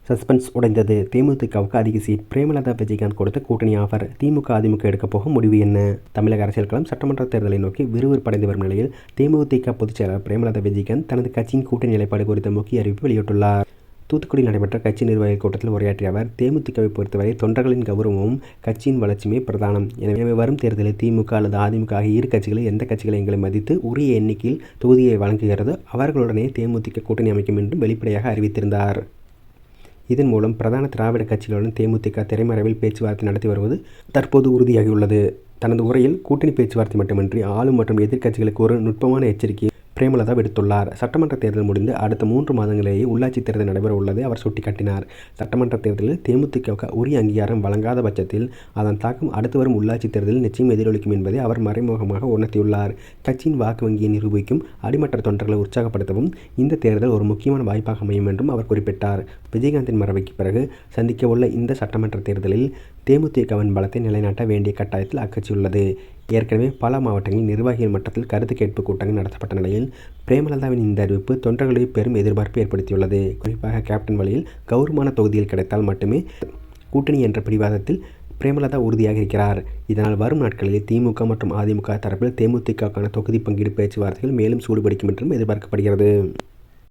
Suspense உடைந்தது. தேமுதிகவுக்கு அதிக seat. Premalatha Vijayakanth கொடுத்த கூட்டணி ஆஃபர். திமுக அதிமுக எடுக்கப் போகும் முடிவு என்ன? தமிழக அரசியல் களம் சட்டமன்ற தேர்தலை நோக்கி விறுவிறுப்படைந்து வரும் நிலையில் தேமுதிக பொதுச் செயலாளர் பிரேமலதா விஜயகாந்த் தனது கட்சியின் கூட்டணி நிலைப்பாடு குறித்த முக்கிய அறிவிப்பு வெளியிட்டுள்ளார். தூத்துக்குடியில் நடைபெற்ற கட்சி நிர்வாகிகள் கூட்டத்தில் உரையாற்றிய அவர், தேமுதிகவை பொறுத்தவரை தொண்டர்களின் கௌரவமும் கட்சியின் வளர்ச்சியுமே பிரதானம். எனவே வரும் தேர்தலில் திமுக அல்லது அதிமுக ஆகிய இரு கட்சிகளில் எந்த கட்சிகளை எங்களை மதித்து உரிய எண்ணிக்கையில் தொகுதியை வழங்குகிறதோ அவர்களுடனே தேமுதிக கூட்டணி அமைக்கும் என்றும் வெளிப்படையாக அறிவித்திருந்தார். இதன் மூலம் பிரதான திராவிட கட்சிகளுடன் தேமுதிக திரைமறைவில் பேச்சுவார்த்தை நடத்தி வருவது தற்போது உறுதியாகியுள்ளது. தனது உரையில் கூட்டணி பேச்சுவார்த்தை மட்டுமின்றி ஆளும் மற்றும் எதிர்க்கட்சிகளுக்கு ஒரு நுட்பமான எச்சரிக்கையை பிரேமலதா விடுத்துள்ளார். சட்டமன்ற தேர்தல் முடிந்து அடுத்த 3 மாதங்களிலேயே உள்ளாட்சி தேர்தல் நடைபெற உள்ளதை அவர் சுட்டிக்காட்டினார். சட்டமன்ற தேர்தலில் தேமுதிகவுக்கு உரிய அங்கீகாரம் வழங்காத பட்சத்தில் அதன் தாக்கம் அடுத்து வரும் உள்ளாட்சி தேர்தலில் நிச்சயம் எதிரொலிக்கும் என்பதை அவர் மறைமுகமாக உணர்த்தியுள்ளார். கட்சியின் வாக்கு வங்கியை நிரூபிக்கும் அடிமட்ட தொண்டர்களை உற்சாகப்படுத்தவும் இந்த தேர்தல் ஒரு முக்கியமான வாய்ப்பாக அமையும் என்றும் அவர் குறிப்பிட்டார். விஜயகாந்தின் மறைவுக்கு பிறகு சந்திக்க உள்ள இந்த சட்டமன்ற தேர்தலில் தேமுதிகவின் பலத்தை நிலைநாட்ட வேண்டிய கட்டாயத்தில் அக்கட்சி உள்ளது. ஏற்கனவே பல மாவட்டங்களில் நிர்வாகிகள் மட்டத்தில் கருத்து கேட்பு கூட்டங்கள் நடத்தப்பட்ட நிலையில் பிரேமலதாவின் இந்த அறிவிப்பு தொண்டர்களிடையே பெரும் எதிர்பார்ப்பை ஏற்படுத்தியுள்ளது. குறிப்பாக கேப்டன் வழியில் கௌரவமான தொகுதியில் கிடைத்தால் மட்டுமே கூட்டணி என்ற பிடிவாதத்தில் பிரேமலதா உறுதியாக இருக்கிறார். இதனால் வரும் நாட்களில் திமுக மற்றும் அதிமுக தரப்பில் தேமுதிகவுக்கான தொகுதி பங்கீடு பேச்சுவார்த்தைகள் மேலும் சூடுபிடிக்கும் என்றும் எதிர்பார்க்கப்படுகிறது.